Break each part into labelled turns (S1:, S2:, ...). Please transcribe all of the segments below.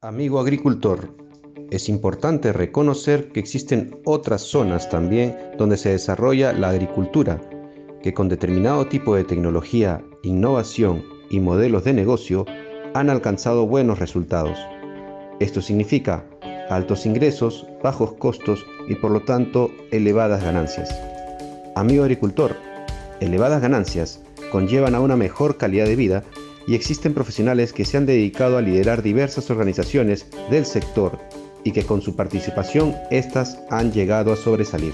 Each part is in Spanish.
S1: Amigo agricultor, es importante reconocer que existen otras zonas también donde se desarrolla la agricultura, que con determinado tipo de tecnología, innovación y modelos de negocio han alcanzado buenos resultados. Esto significa altos ingresos, bajos costos y por lo tanto elevadas ganancias. Amigo agricultor, elevadas ganancias conllevan a una mejor calidad de vida y existen profesionales que se han dedicado a liderar diversas organizaciones del sector y que con su participación éstas han llegado a sobresalir.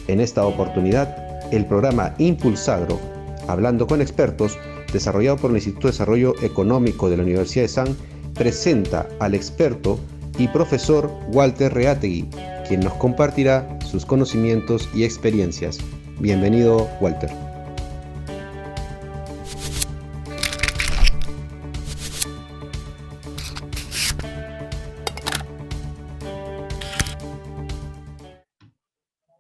S1: En esta oportunidad, el programa Impulsagro, hablando con expertos, desarrollado por el Instituto de Desarrollo Económico de la Universidad de San, presenta al experto y profesor Walter Reategui, quien nos compartirá sus conocimientos y experiencias. Bienvenido, Walter.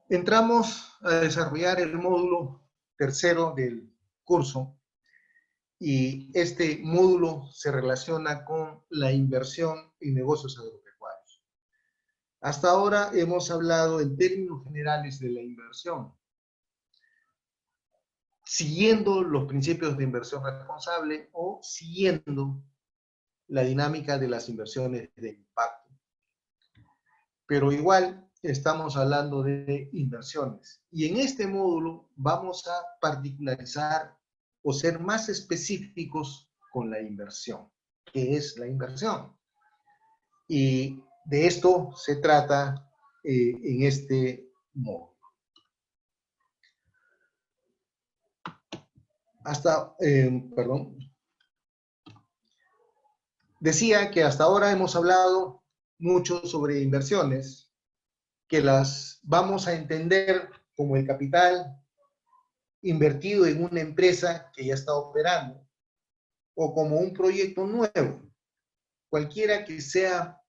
S2: Entramos a desarrollar el módulo tercero del curso y este módulo se relaciona con la inversión en negocios agropecuarios. Hasta ahora hemos hablado en términos generales de la inversión, siguiendo los principios de inversión responsable o siguiendo la dinámica de las inversiones de impacto. Pero igual estamos hablando de inversiones. Y en este módulo vamos a particularizar o ser más específicos con la inversión. ¿Qué es la inversión? Y de esto se trata en este módulo. Decía que hasta ahora hemos hablado mucho sobre inversiones, que las vamos a entender como el capital invertido en una empresa que ya está operando o como un proyecto nuevo, cualquiera que sea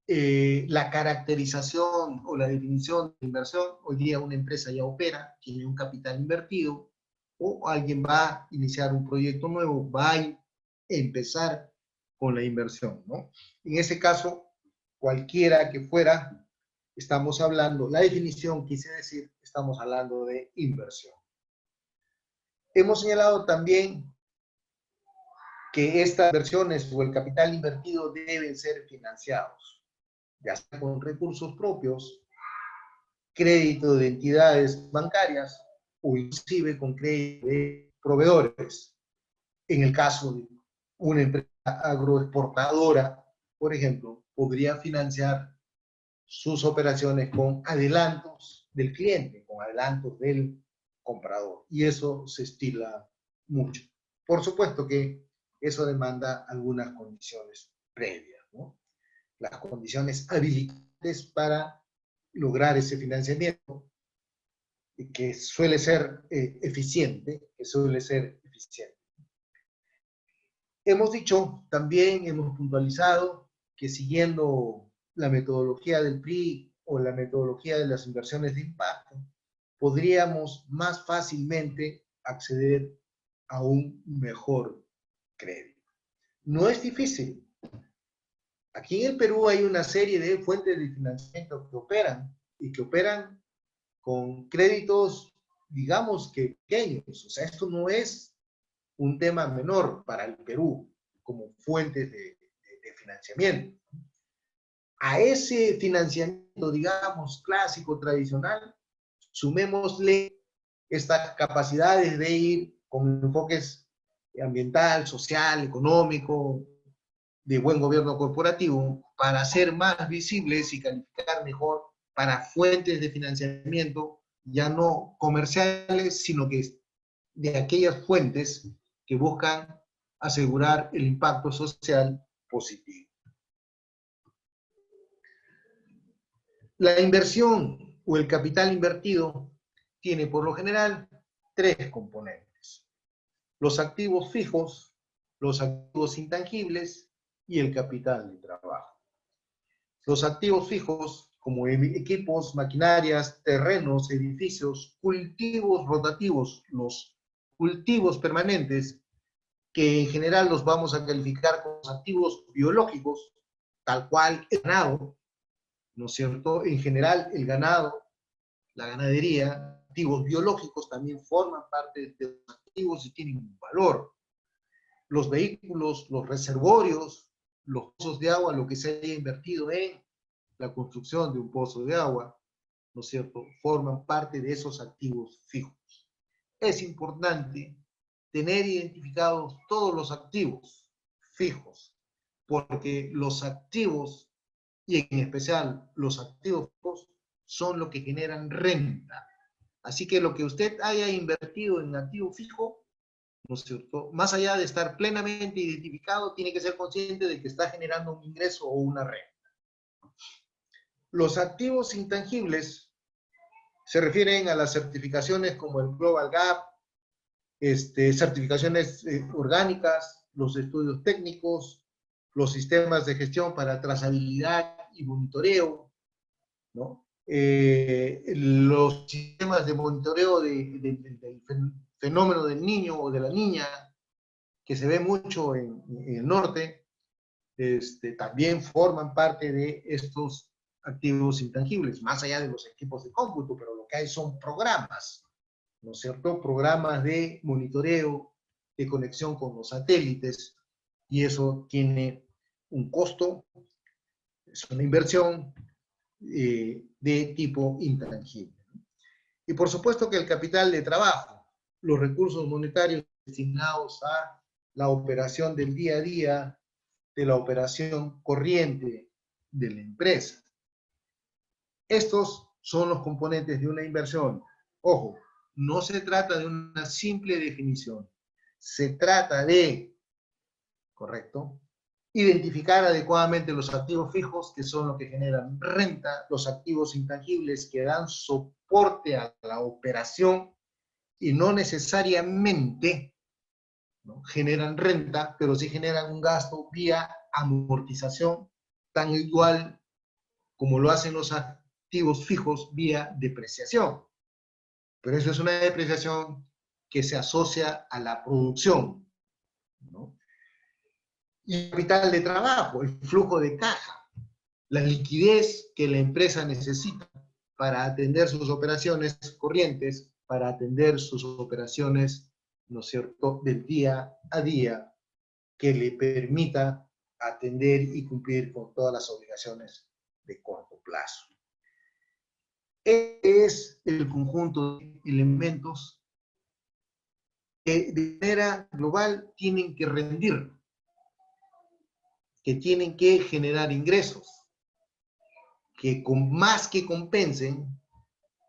S2: la caracterización o la definición de inversión. Hoy día una empresa ya opera, tiene un capital invertido, o alguien va a iniciar un proyecto nuevo, va a empezar con la inversión, ¿no? En ese caso, cualquiera que fuera, estamos hablando, la definición quise decir, estamos hablando de inversión. Hemos señalado también que estas inversiones o el capital invertido deben ser financiados, ya sea con recursos propios, crédito de entidades bancarias o inclusive con crédito de proveedores. En el caso de una empresa agroexportadora, por ejemplo, podría financiar sus operaciones con adelantos del cliente, con adelantos del comprador. Y eso se estila mucho. Por supuesto que eso demanda algunas condiciones previas, ¿no? Las condiciones habilitantes para lograr ese financiamiento, que suele ser eficiente, Hemos dicho, también hemos puntualizado que siguiendo la metodología del PRI o la metodología de las inversiones de impacto, podríamos más fácilmente acceder a un mejor crédito. No es difícil. Aquí en el Perú hay una serie de fuentes de financiamiento que operan y que operan con créditos, digamos que pequeños. O sea, esto no es un tema menor para el Perú como fuentes de financiamiento. A ese financiamiento, digamos, clásico, tradicional, sumémosle estas capacidades de ir con enfoques ambiental, social, económico, de buen gobierno corporativo, para hacer más visibles y calificar mejor para fuentes de financiamiento ya no comerciales, sino que de aquellas fuentes que buscan asegurar el impacto social positivo. La inversión o el capital invertido tiene por lo general tres componentes: los activos fijos, los activos intangibles y el capital de trabajo. Los activos fijos, como equipos, maquinarias, terrenos, edificios, cultivos rotativos, los cultivos permanentes, que en general los vamos a calificar como activos biológicos, tal cual el ganado, ¿no es cierto? En general el ganado, la ganadería, activos biológicos también forman parte de los activos y tienen un valor. Los vehículos, los reservorios, los pozos de agua, lo que se haya invertido en la construcción de un pozo de agua, ¿no es cierto?, forman parte de esos activos fijos. Es importante tener identificados todos los activos fijos, porque los activos, y en especial los activos fijos, son lo que generan renta. Así que lo que usted haya invertido en activo fijo, ¿no es cierto?, más allá de estar plenamente identificado, tiene que ser consciente de que está generando un ingreso o una renta. Los activos intangibles se refieren a las certificaciones como el Global Gap, certificaciones orgánicas, los estudios técnicos, los sistemas de gestión para trazabilidad y monitoreo, ¿no? Los sistemas de monitoreo del fenómeno del niño o de la niña, que se ve mucho en el norte, también forman parte de estos activos intangibles, más allá de los equipos de cómputo, pero lo que hay son programas, ¿no es cierto? Programas de monitoreo, de conexión con los satélites, y eso tiene un costo, es una inversión de tipo intangible. Y por supuesto que el capital de trabajo, los recursos monetarios destinados a la operación del día a día, de la operación corriente de la empresa. Estos son los componentes de una inversión. Ojo, no se trata de una simple definición. Se trata de, ¿correcto?, identificar adecuadamente los activos fijos, que son los que generan renta, los activos intangibles que dan soporte a la operación y no necesariamente, ¿no?, generan renta, pero sí generan un gasto vía amortización, tan igual como lo hacen los activos fijos vía depreciación. Pero eso es una depreciación que se asocia a la producción, ¿no? Y capital de trabajo, el flujo de caja, la liquidez que la empresa necesita para atender sus operaciones corrientes, para atender sus operaciones, ¿no es cierto?, del día a día, que le permita atender y cumplir con todas las obligaciones de corto plazo. Este es el conjunto de elementos que de manera global tienen que rendir, que tienen que generar ingresos, que más que compensen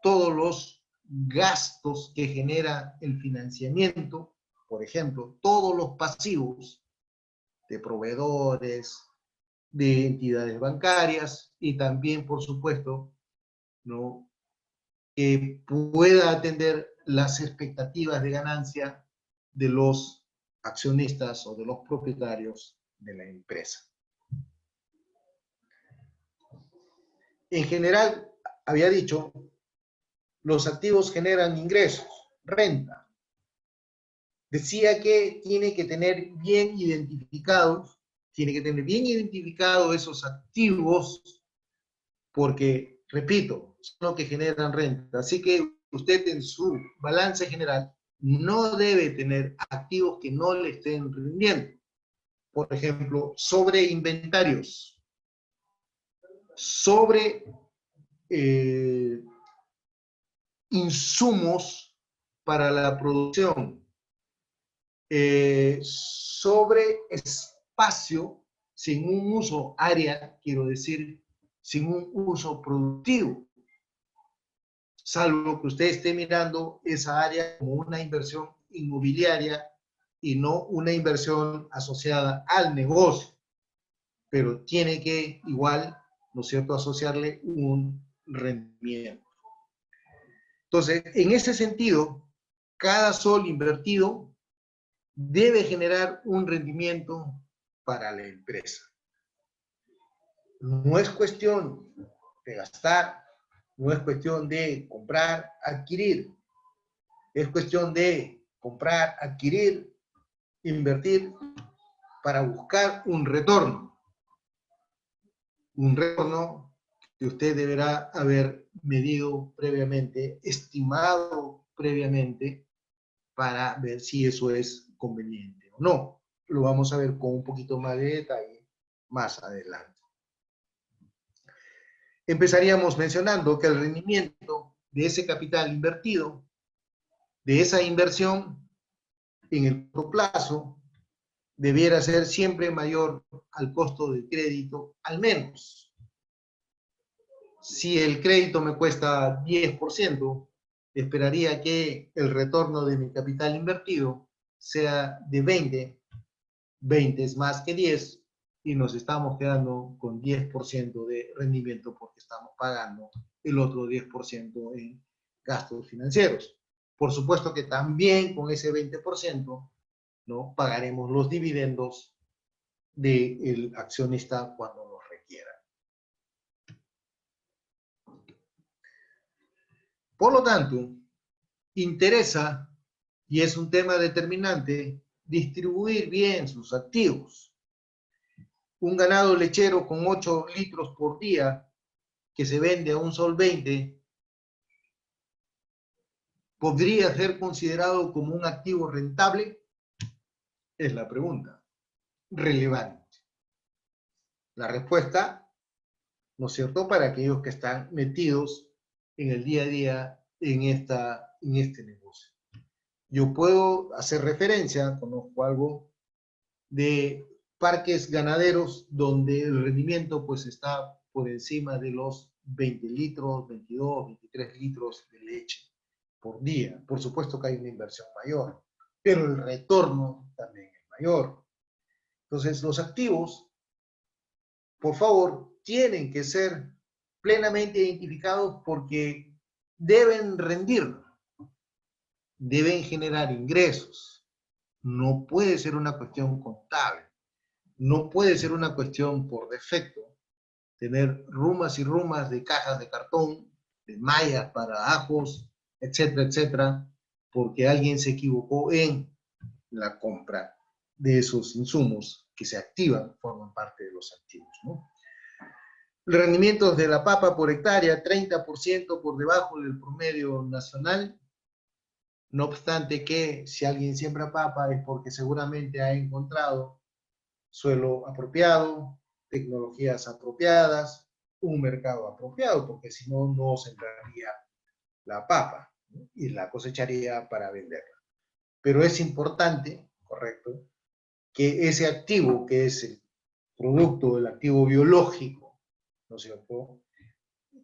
S2: todos los gastos que genera el financiamiento, por ejemplo, todos los pasivos de proveedores, de entidades bancarias y también, por supuesto, ¿no?, que pueda atender las expectativas de ganancia de los accionistas o de los propietarios de la empresa. En general, había dicho, los activos generan ingresos, renta. Decía que tiene que tener bien identificados esos activos, porque, repito, son los que generan renta. Así que usted en su balance general no debe tener activos que no le estén rindiendo. Por ejemplo, sobre inventarios, sobre insumos para la producción, sobre espacio sin un uso, área, quiero decir, sin un uso productivo, salvo que usted esté mirando esa área como una inversión inmobiliaria y no una inversión asociada al negocio, pero tiene que igual, ¿no es cierto?, asociarle un rendimiento. Entonces, en ese sentido, cada sol invertido debe generar un rendimiento para la empresa. No es cuestión de gastar, no es cuestión de comprar, adquirir. Es cuestión de comprar, adquirir invertir para buscar un retorno que usted deberá haber medido previamente, estimado previamente, para ver si eso es conveniente o no. Lo vamos a ver con un poquito más de detalle más adelante. Empezaríamos mencionando que el rendimiento de ese capital invertido, de esa inversión en el corto plazo, debiera ser siempre mayor al costo del crédito, al menos. Si el crédito me cuesta 10%, esperaría que el retorno de mi capital invertido sea de 20. 20 es más que 10 y nos estamos quedando con 10% de rendimiento porque estamos pagando el otro 10% en gastos financieros. Por supuesto que también con ese 20%, ¿no?, pagaremos los dividendos del accionista cuando los requiera. Por lo tanto, interesa, y es un tema determinante, distribuir bien sus activos. Un ganado lechero con 8 litros por día que se vende a un sol 20 ¿podría ser considerado como un activo rentable? Es la pregunta relevante. La respuesta, ¿no es cierto?, para aquellos que están metidos en el día a día en este negocio. Yo puedo hacer referencia, conozco algo de parques ganaderos donde el rendimiento pues está por encima de los 20 litros, 22, 23 litros de leche por día. Por supuesto que hay una inversión mayor, pero el retorno también es mayor. Entonces, los activos, por favor, tienen que ser plenamente identificados porque deben rendir, deben generar ingresos. No puede ser una cuestión contable, no puede ser una cuestión por defecto, tener rumas y rumas de cajas de cartón, de mallas para ajos, etcétera, etcétera, porque alguien se equivocó en la compra de esos insumos que se activan, forman parte de los activos, ¿no? Rendimientos de la papa por hectárea, 30% por debajo del promedio nacional. No obstante que si alguien siembra papa es porque seguramente ha encontrado suelo apropiado, tecnologías apropiadas, un mercado apropiado, porque si no, no sembraría la papa, ¿no?, y la cosecharía para venderla. Pero es importante, correcto, que ese activo, que es el producto del activo biológico, ¿no es cierto?,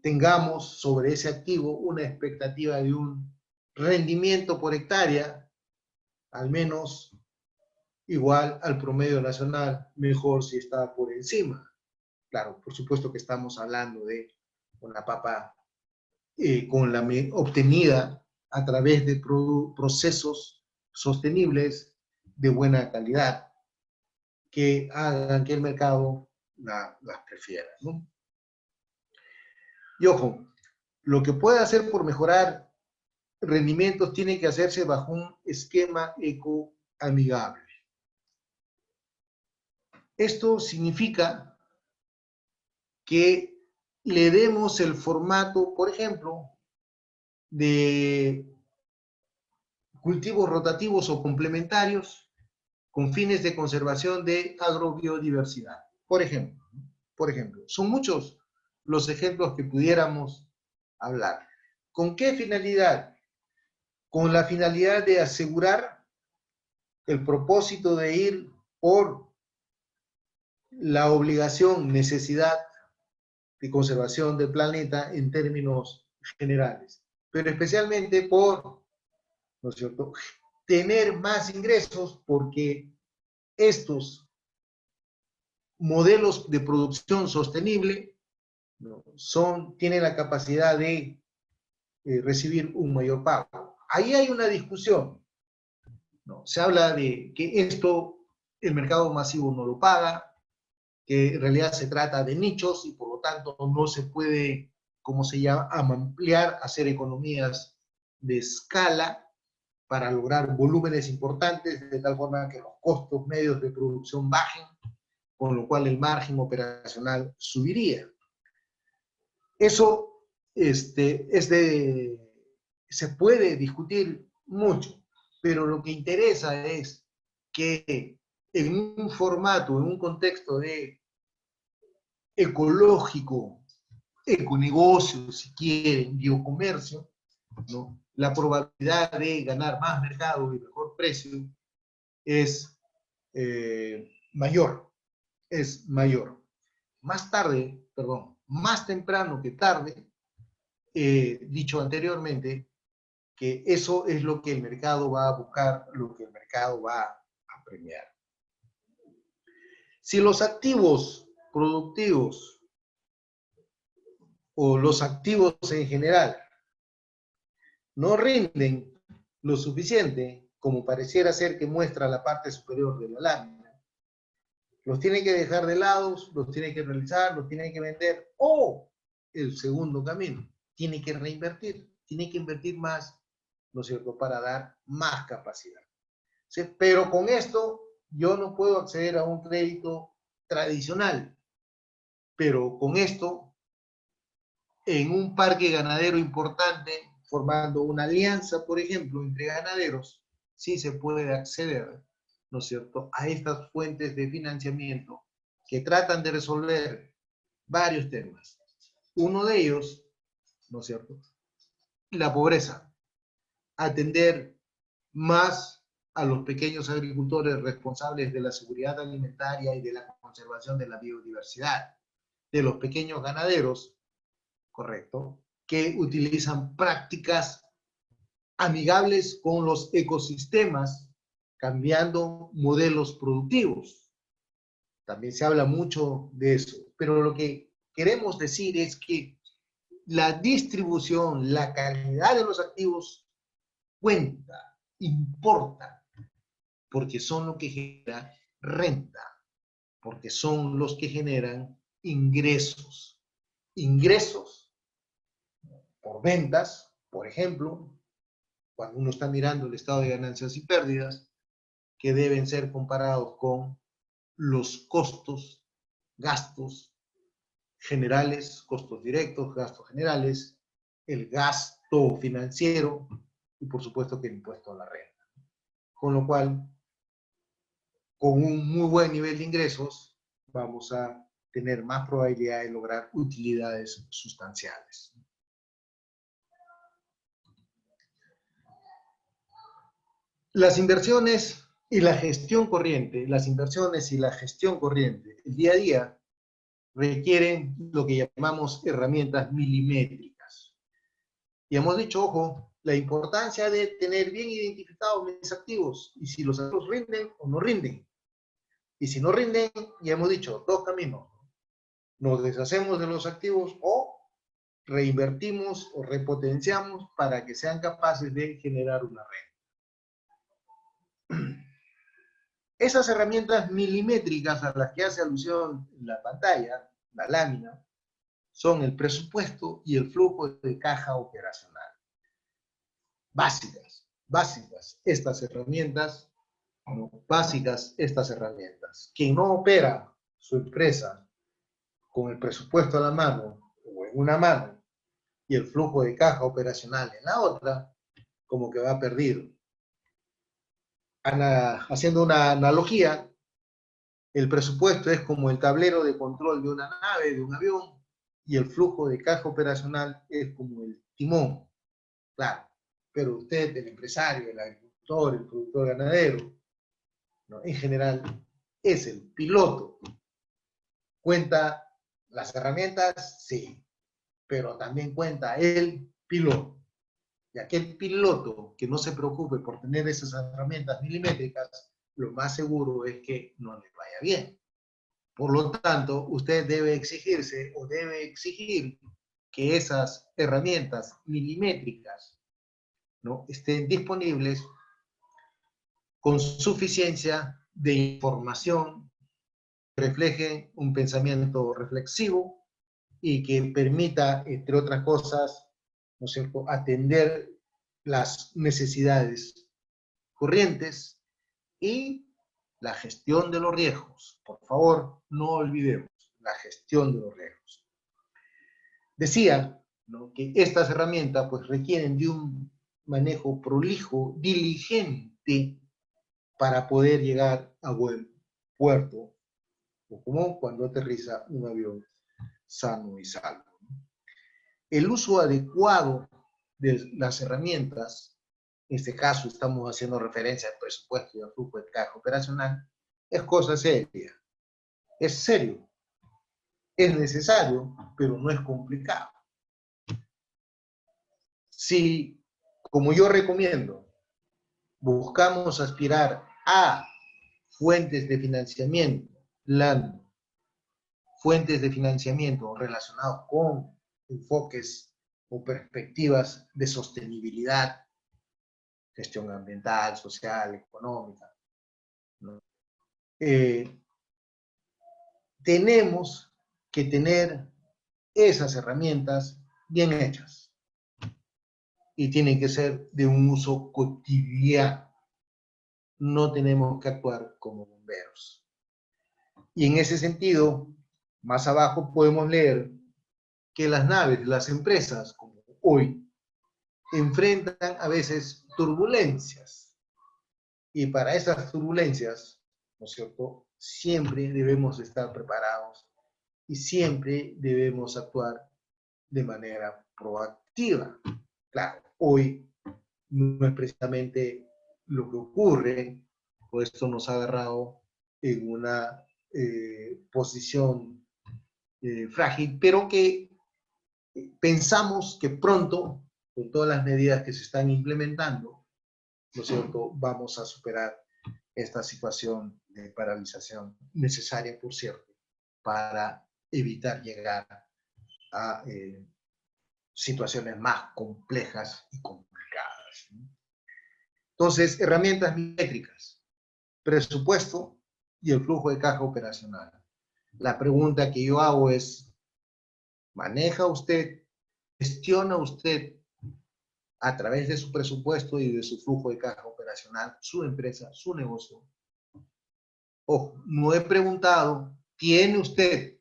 S2: tengamos sobre ese activo una expectativa de un rendimiento por hectárea, al menos igual al promedio nacional, mejor si está por encima. Claro, por supuesto que estamos hablando de una papa obtenida a través de procesos sostenibles de buena calidad que hagan que el mercado las prefiera, ¿no? Y ojo, lo que puede hacer por mejorar rendimientos tiene que hacerse bajo un esquema ecoamigable. Esto significa que le demos el formato, por ejemplo, de cultivos rotativos o complementarios con fines de conservación de agrobiodiversidad. Por ejemplo, son muchos los ejemplos que pudiéramos hablar. ¿Con qué finalidad? Con la finalidad de asegurar el propósito de ir por la obligación, necesidad de conservación del planeta en términos generales, pero especialmente por, ¿no es cierto?, tener más ingresos, porque estos modelos de producción sostenible, ¿no?, tienen la capacidad de recibir un mayor pago. Ahí hay una discusión, ¿no? Se habla de que esto el mercado masivo no lo paga, que en realidad se trata de nichos y por lo tanto no se puede, como se llama, ampliar, hacer economías de escala, para lograr volúmenes importantes, de tal forma que los costos medios de producción bajen, con lo cual el margen operacional subiría. Eso se puede discutir mucho, pero lo que interesa es que en un formato, en un contexto de ecológico, econegocio, si quieren, biocomercio, ¿no? La probabilidad de ganar más mercado y mejor precio es mayor, es mayor. Más tarde, perdón, más temprano que tarde, dicho anteriormente, que eso es lo que el mercado va a buscar, lo que el mercado va a premiar. Si los activos productivos o los activos en general no rinden lo suficiente, como pareciera ser que muestra la parte superior de la lámina, los tiene que dejar de lado, los tiene que realizar, los tiene que vender, o el segundo camino, tiene que reinvertir, tiene que invertir más, ¿no es cierto?, para dar más capacidad. ¿Sí? Pero con esto yo no puedo acceder a un crédito tradicional, pero con esto, en un parque ganadero importante, formando una alianza, por ejemplo, entre ganaderos, sí se puede acceder, ¿no es cierto?, a estas fuentes de financiamiento que tratan de resolver varios temas. Uno de ellos, ¿no es cierto?, la pobreza. Atender más a los pequeños agricultores responsables de la seguridad alimentaria y de la conservación de la biodiversidad, de los pequeños ganaderos, correcto, que utilizan prácticas amigables con los ecosistemas, cambiando modelos productivos. También se habla mucho de eso, pero lo que queremos decir es que la distribución, la calidad de los activos cuenta, importa, porque son lo que genera renta, porque son los que generan ingresos. Ingresos por ventas, por ejemplo, cuando uno está mirando el estado de ganancias y pérdidas, que deben ser comparados con los costos, gastos generales, costos directos, gastos generales, el gasto financiero y por supuesto que el impuesto a la renta. Con lo cual, con un muy buen nivel de ingresos, vamos a tener más probabilidad de lograr utilidades sustanciales. Las inversiones y la gestión corriente, las inversiones y la gestión corriente, el día a día, requieren lo que llamamos herramientas milimétricas. Y hemos dicho, ojo, la importancia de tener bien identificados mis activos y si los activos rinden o no rinden. Y si no rinden, ya hemos dicho, dos caminos. Nos deshacemos de los activos o reinvertimos o repotenciamos para que sean capaces de generar una renta. Esas herramientas milimétricas a las que hace alusión en la pantalla, la lámina, son el presupuesto y el flujo de caja operacional. Básicas estas herramientas, ¿no? Básicas estas herramientas. Quien no opera su empresa con el presupuesto a la mano o en una mano y el flujo de caja operacional en la otra, como que va perdido. Haciendo una analogía, el presupuesto es como el tablero de control de una nave, de un avión, y el flujo de caja operacional es como el timón. Claro, pero usted, el empresario, el agricultor, el productor ganadero, ¿no?, en general, es el piloto. ¿Cuenta las herramientas? Sí, pero también cuenta el piloto. Y aquel piloto que no se preocupe por tener esas herramientas milimétricas, lo más seguro es que no le vaya bien. Por lo tanto, usted debe exigirse o debe exigir que esas herramientas milimétricas, ¿no?, estén disponibles con suficiencia de información, que reflejen un pensamiento reflexivo y que permita, entre otras cosas, ¿no es cierto?, atender las necesidades corrientes y la gestión de los riesgos. Por favor, no olvidemos la gestión de los riesgos. Decía, ¿no?, que estas herramientas pues requieren de un manejo prolijo, diligente, para poder llegar a buen puerto, o como cuando aterriza un avión sano y salvo. El uso adecuado de las herramientas, en este caso estamos haciendo referencia al presupuesto y al flujo de caja operacional, es cosa seria. Es serio, es necesario, pero no es complicado. Si, como yo recomiendo, buscamos aspirar a fuentes de financiamiento, fuentes de financiamiento relacionados con enfoques o perspectivas de sostenibilidad, gestión ambiental, social, económica, ¿no? Tenemos que tener esas herramientas bien hechas y tienen que ser de un uso cotidiano. No tenemos que actuar como bomberos. Y en ese sentido, más abajo podemos leer que las naves, las empresas, como hoy, enfrentan a veces turbulencias. Y para esas turbulencias, ¿no es cierto?, siempre debemos estar preparados y siempre debemos actuar de manera proactiva. Claro, hoy no es precisamente lo que ocurre, por esto nos ha agarrado en una posición frágil, pero que pensamos que pronto, con todas las medidas que se están implementando, ¿no es cierto?, vamos a superar esta situación de paralización, necesaria, por cierto, para evitar llegar a situaciones más complejas y complicadas. Entonces, herramientas métricas, presupuesto y el flujo de caja operacional. La pregunta que yo hago es, ¿maneja usted, gestiona usted a través de su presupuesto y de su flujo de caja operacional su empresa, su negocio? Ojo, no he preguntado, ¿tiene usted?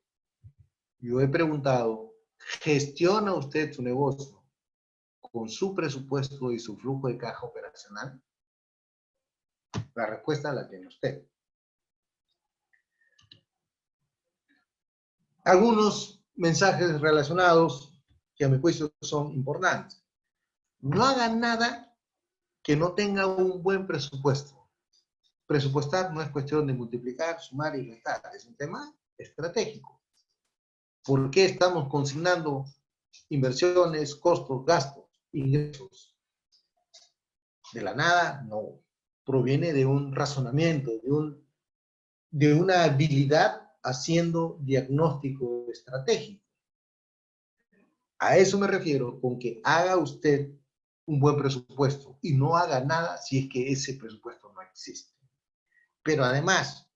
S2: Yo he preguntado, ¿gestiona usted su negocio con su presupuesto y su flujo de caja operacional? La respuesta la tiene usted. Algunos mensajes relacionados que a mi juicio son importantes. No hagan nada que no tenga un buen presupuesto. Presupuestar no es cuestión de multiplicar, sumar y restar, es un tema estratégico. ¿Por qué estamos consignando inversiones, costos, gastos, ingresos? De la nada, no. Proviene de un razonamiento, de una habilidad haciendo diagnóstico estratégico. A eso me refiero con que haga usted un buen presupuesto y no haga nada si es que ese presupuesto no existe. Pero además,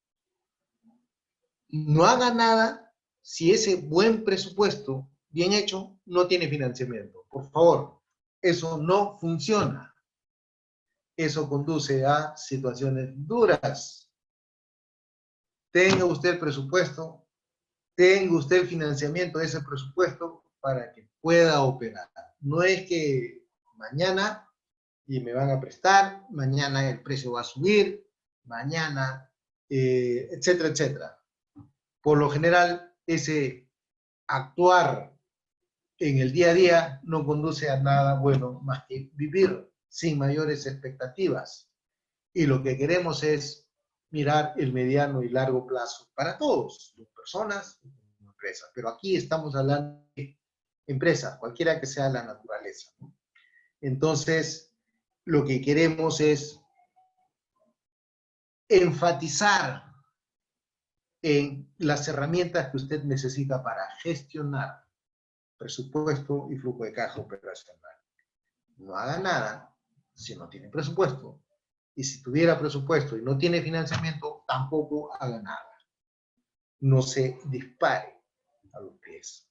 S2: no haga nada si ese buen presupuesto, bien hecho, no tiene financiamiento. Por favor, eso no funciona. Eso conduce a situaciones duras. Tenga usted el presupuesto, tenga usted el financiamiento de ese presupuesto para que pueda operar. No es que mañana y me van a prestar, mañana el precio va a subir, mañana, etcétera, etcétera. Por lo general, ese actuar en el día a día no conduce a nada bueno más que vivir sin mayores expectativas. Y lo que queremos es mirar el mediano y largo plazo para todos, personas y empresas. Pero aquí estamos hablando de empresas, cualquiera que sea la naturaleza. Entonces, lo que queremos es enfatizar en las herramientas que usted necesita para gestionar presupuesto y flujo de caja operacional. No haga nada si no tiene presupuesto. Y si tuviera presupuesto y no tiene financiamiento, tampoco haga nada. No se dispare a los pies.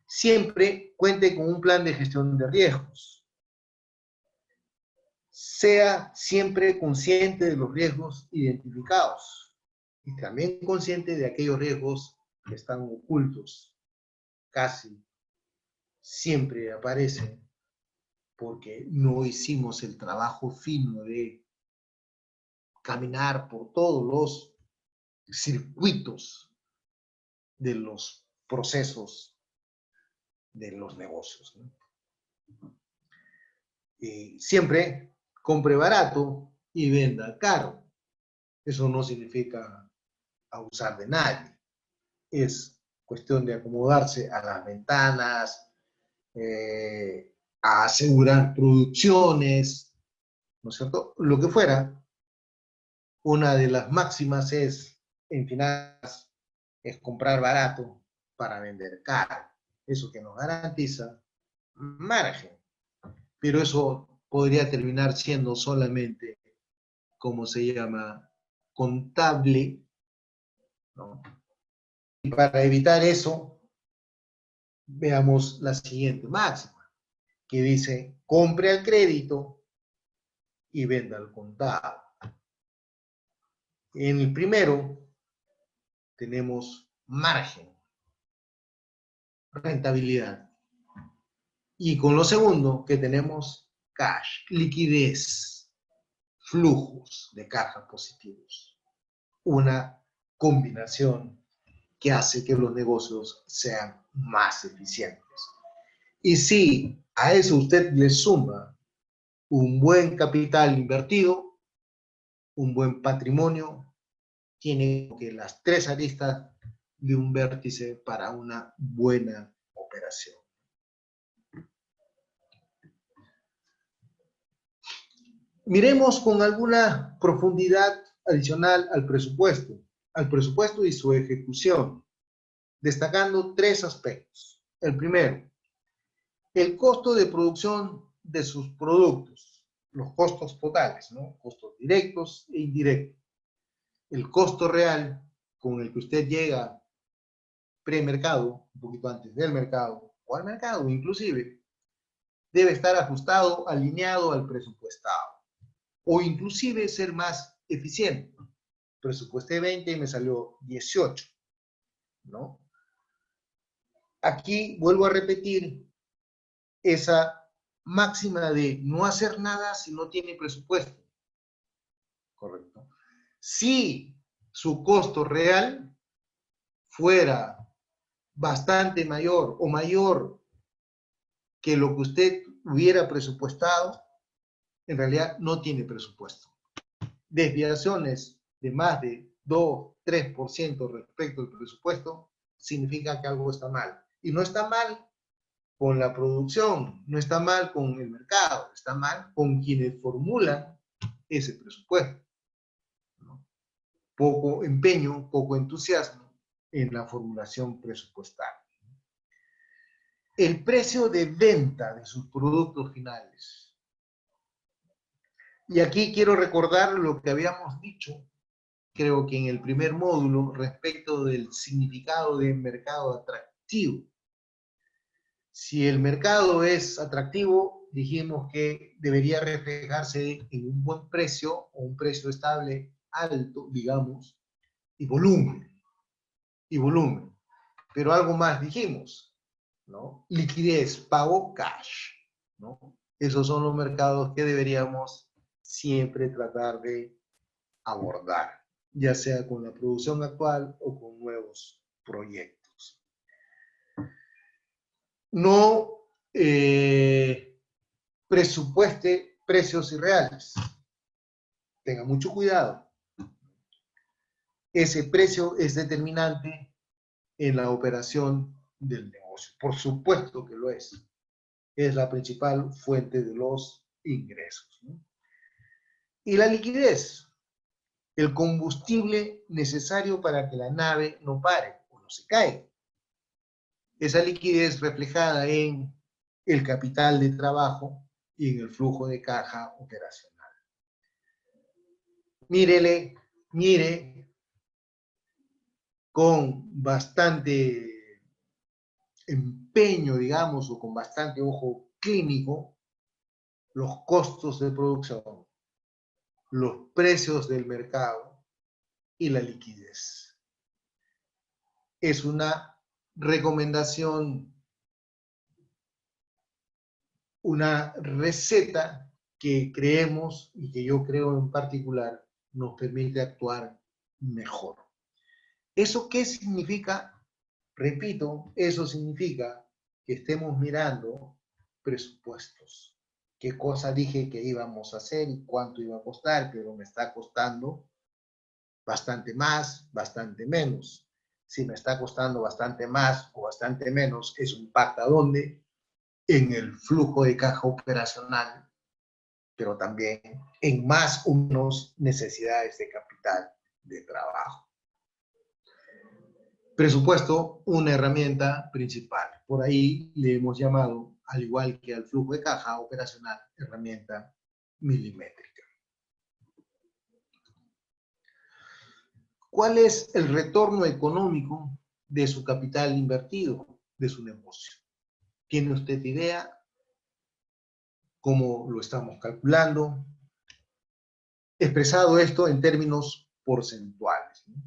S2: Siempre cuente con un plan de gestión de riesgos. sea siempre consciente de los riesgos identificados y también consciente de aquellos riesgos que están ocultos. Casi siempre aparecen porque no hicimos el trabajo fino de caminar por todos los circuitos de los procesos de los negocios, ¿no? Y siempre compre barato y venda caro. Eso no significa abusar de nadie. Es cuestión de acomodarse a las ventanas, a asegurar producciones, ¿no es cierto? Lo que fuera. Una de las máximas es, en finanzas, es comprar barato para vender caro. Eso que nos garantiza margen. Pero eso podría terminar siendo solamente, como se llama, contable, ¿no? Y para evitar eso, veamos la siguiente máxima, que dice, compre al crédito y venda al contado. En el primero tenemos margen, rentabilidad. Y con lo segundo, que tenemos cash, liquidez, flujos de caja positivos. Una combinación que hace que los negocios sean más eficientes. Y si a eso usted le suma un buen capital invertido, un buen patrimonio, tiene que las tres aristas de un vértice para una buena operación. Miremos con alguna profundidad adicional al presupuesto y su ejecución, destacando tres aspectos. El primero, el costo de producción de sus productos, los costos totales, ¿no? Costos directos e indirectos. El costo real con el que usted llega premercado, un poquito antes del mercado, o al mercado inclusive, debe estar ajustado, alineado al presupuestado, o inclusive ser más eficiente. Presupuesté 20 y me salió 18, ¿no? Aquí vuelvo a repetir esa máxima de no hacer nada si no tiene presupuesto. Correcto. Si su costo real fuera bastante mayor o mayor que lo que usted hubiera presupuestado, en realidad no tiene presupuesto. Desviaciones de más de 2, 3% respecto al presupuesto significa que algo está mal. Y no está mal con la producción, no está mal con el mercado, está mal con quienes formulan ese presupuesto, ¿no? Poco empeño, poco entusiasmo en la formulación presupuestal. El precio de venta de sus productos finales. Y aquí quiero recordar lo que habíamos dicho, creo que en el primer módulo, respecto del significado de mercado atractivo. Si el mercado es atractivo, dijimos que debería reflejarse en un buen precio o un precio estable, alto, digamos, y volumen. Y volumen. Pero algo más dijimos, ¿no? Liquidez, pago, cash, ¿no? Esos son los mercados que deberíamos siempre tratar de abordar, ya sea con la producción actual o con nuevos proyectos. No presupueste precios irreales. Tenga mucho cuidado. Ese precio es determinante en la operación del negocio. Por supuesto que lo es. Es la principal fuente de los ingresos, ¿no? Y la liquidez, el combustible necesario para que la nave no pare o no se caiga. Esa liquidez reflejada en el capital de trabajo y en el flujo de caja operacional. Mire con bastante empeño, digamos, o con bastante ojo clínico, los costos de producción, los precios del mercado y la liquidez. Es una recomendación, una receta que creemos y que yo creo en particular nos permite actuar mejor. ¿Eso qué significa? Repito, eso significa que estemos mirando presupuestos. ¿Qué cosa dije que íbamos a hacer y cuánto iba a costar? Pero me está costando bastante más, bastante menos. Si me está costando bastante más o bastante menos, eso impacta ¿dónde? En el flujo de caja operacional, pero también en más o menos necesidades de capital de trabajo. Presupuesto, una herramienta principal. Por ahí le hemos llamado, al igual que al flujo de caja operacional, herramienta milimétrica. ¿Cuál es el retorno económico de su capital invertido, de su negocio? ¿Tiene usted idea cómo lo estamos calculando? Expresado esto en términos porcentuales, ¿no?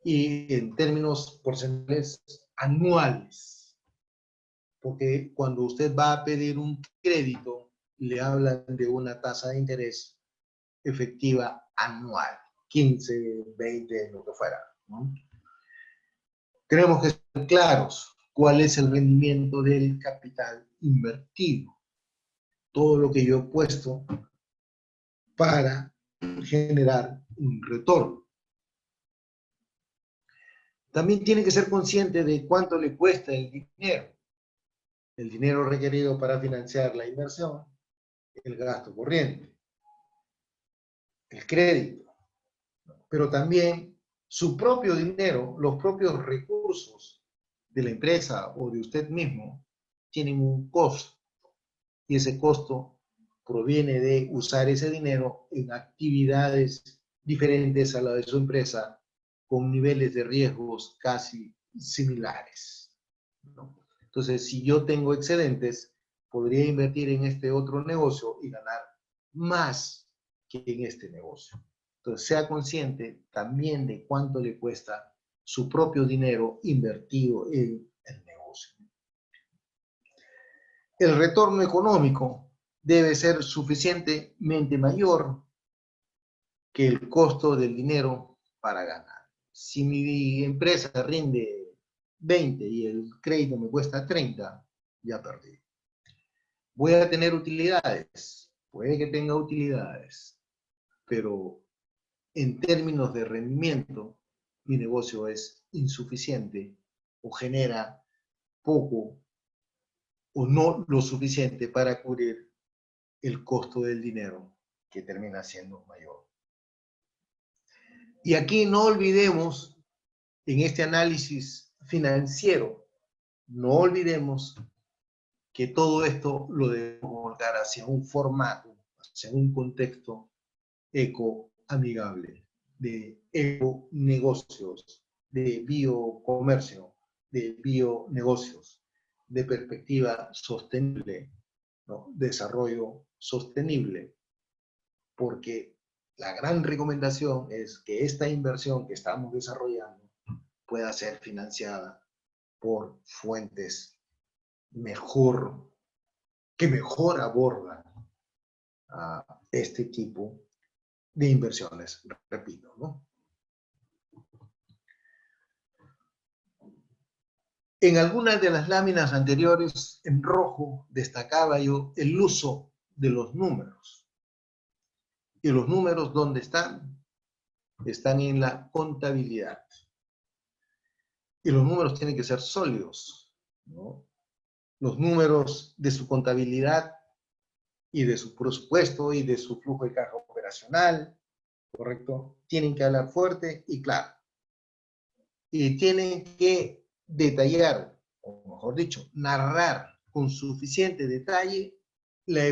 S2: Y en términos porcentuales anuales. Porque cuando usted va a pedir un crédito, le hablan de una tasa de interés efectiva anual, 15, 20, lo que fuera, ¿no? Tenemos que ser claros cuál es el rendimiento del capital invertido, todo lo que yo he puesto para generar un retorno. También tiene que ser consciente de cuánto le cuesta el dinero requerido para financiar la inversión, el gasto corriente, el crédito, pero también su propio dinero, los propios recursos de la empresa o de usted mismo tienen un costo y ese costo proviene de usar ese dinero en actividades diferentes a la de su empresa con niveles de riesgos casi similares, ¿no? Entonces, si yo tengo excedentes, podría invertir en este otro negocio y ganar más que en este negocio. Entonces, sea consciente también de cuánto le cuesta su propio dinero invertido en el negocio. El retorno económico debe ser suficientemente mayor que el costo del dinero para ganar. Si mi empresa rinde 20 y el crédito me cuesta 30, ya perdí. Voy a tener utilidades, puede que tenga utilidades, pero en términos de rendimiento, mi negocio es insuficiente o genera poco o no lo suficiente para cubrir el costo del dinero, que termina siendo mayor. Y aquí no olvidemos, en este análisis financiero, no olvidemos que todo esto lo debemos volcar hacia un formato, hacia un contexto ecoamigable, de econegocios, de biocomercio, de bionegocios, de perspectiva sostenible, ¿no? Desarrollo sostenible, porque la gran recomendación es que esta inversión que estamos desarrollando pueda ser financiada por fuentes que mejor abordan este tipo de inversiones, repito, ¿no? En algunas de las láminas anteriores, en rojo, destacaba yo el uso de los números. ¿Y los números dónde están? Están en la contabilidad. Y los números tienen que ser sólidos, ¿no? Los números de su contabilidad y de su presupuesto y de su flujo de caja operacional, ¿correcto? Tienen que hablar fuerte y claro. Y tienen que detallar, o mejor dicho, narrar con suficiente detalle la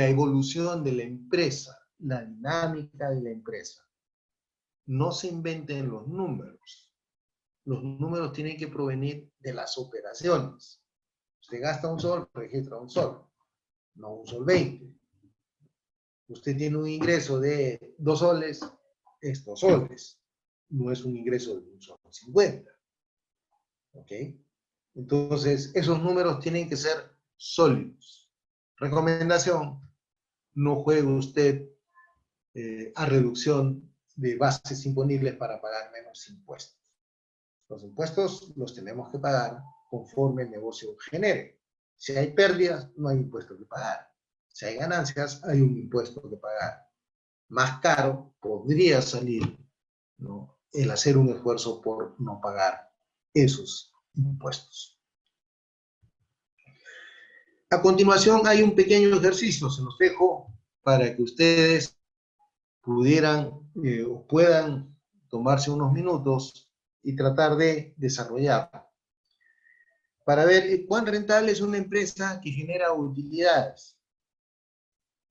S2: evolución de la empresa, la dinámica de la empresa. No se inventen los números. Los números tienen que provenir de las operaciones. Usted gasta un sol, registra un sol. no 1,20 sol. Usted tiene un ingreso de 2 soles, es 2 soles. No es un ingreso de 1,50 sol. ¿Ok? Entonces, esos números tienen que ser sólidos. Recomendación, no juegue usted a reducción de bases imponibles para pagar menos impuestos. Los impuestos los tenemos que pagar conforme el negocio genere. Si hay pérdidas, no hay impuesto que pagar. Si hay ganancias, hay un impuesto que pagar. Más caro podría salir, ¿no?, el hacer un esfuerzo por no pagar esos impuestos. A continuación hay un pequeño ejercicio, se los dejo para que ustedes pudieran o puedan tomarse unos minutos y tratar de desarrollarlo, para ver cuán rentable es una empresa que genera utilidades,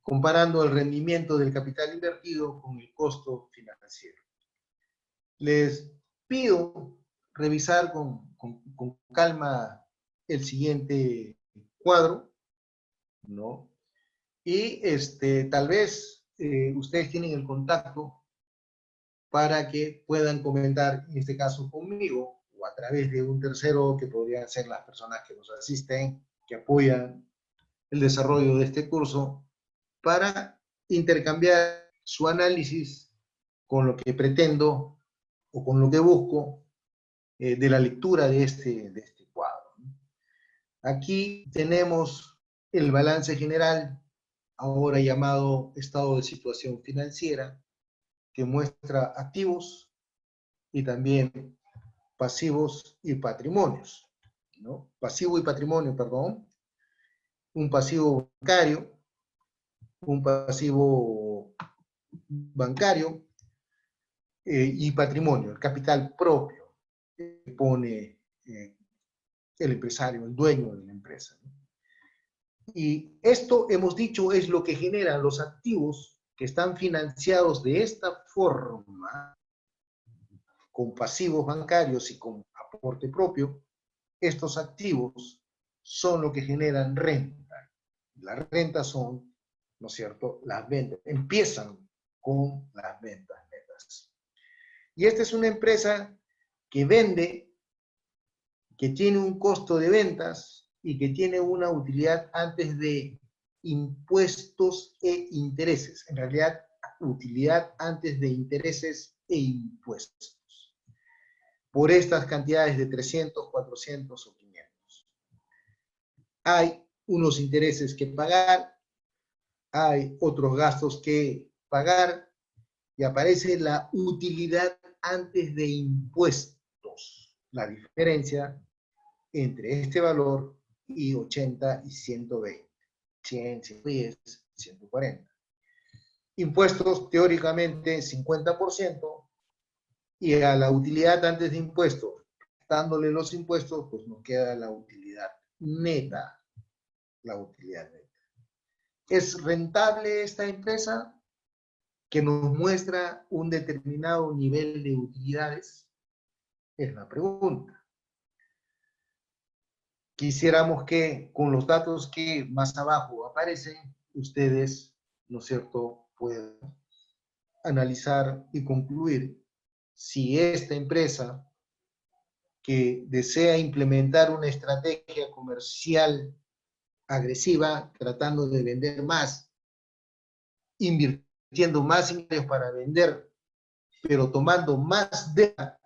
S2: comparando el rendimiento del capital invertido con el costo financiero. Les pido revisar con calma el siguiente cuadro, ¿no? Y tal vez ustedes tienen el contacto para que puedan comentar, en este caso conmigo, o a través de un tercero que podrían ser las personas que nos asisten, que apoyan el desarrollo de este curso, para intercambiar su análisis con lo que pretendo o con lo que busco de la lectura de este cuadro. Aquí tenemos el balance general, ahora llamado estado de situación financiera, que muestra activos y también pasivos y patrimonios, ¿no? Pasivo y patrimonio, perdón. Un pasivo bancario y patrimonio, el capital propio que pone el empresario, el dueño de la empresa, ¿no? Y esto, hemos dicho, es lo que generan los activos que están financiados de esta forma, con pasivos bancarios y con aporte propio. Estos activos son lo que generan renta. Las rentas son, ¿no es cierto?, las ventas. Empiezan con las ventas netas. Y esta es una empresa que vende, que tiene un costo de ventas y que tiene una utilidad antes de impuestos e intereses. En realidad, utilidad antes de intereses e impuestos. Por estas cantidades de 300, 400 o 500. Hay unos intereses que pagar, hay otros gastos que pagar, y aparece la utilidad antes de impuestos. La diferencia entre este valor y 80 y 120. 100, 110, 140. Impuestos, teóricamente, 50%, y a la utilidad antes de impuestos, dándole los impuestos, pues nos queda la utilidad neta. La utilidad neta. ¿Es rentable esta empresa que nos muestra un determinado nivel de utilidades? Es la pregunta. Quisiéramos que con los datos que más abajo aparecen, ustedes, ¿no es cierto?, puedan analizar y concluir si esta empresa que desea implementar una estrategia comercial agresiva, tratando de vender más, invirtiendo más ingresos para vender, pero tomando más deuda,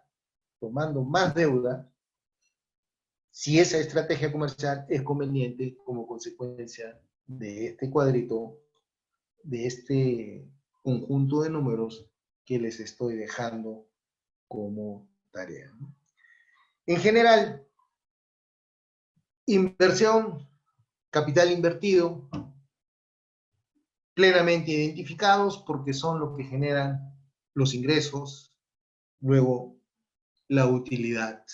S2: si esa estrategia comercial es conveniente como consecuencia de este cuadrito, de este conjunto de números que les estoy dejando como tarea. En general, inversión, capital invertido, plenamente identificados porque son los que generan los ingresos, luego la utilidad.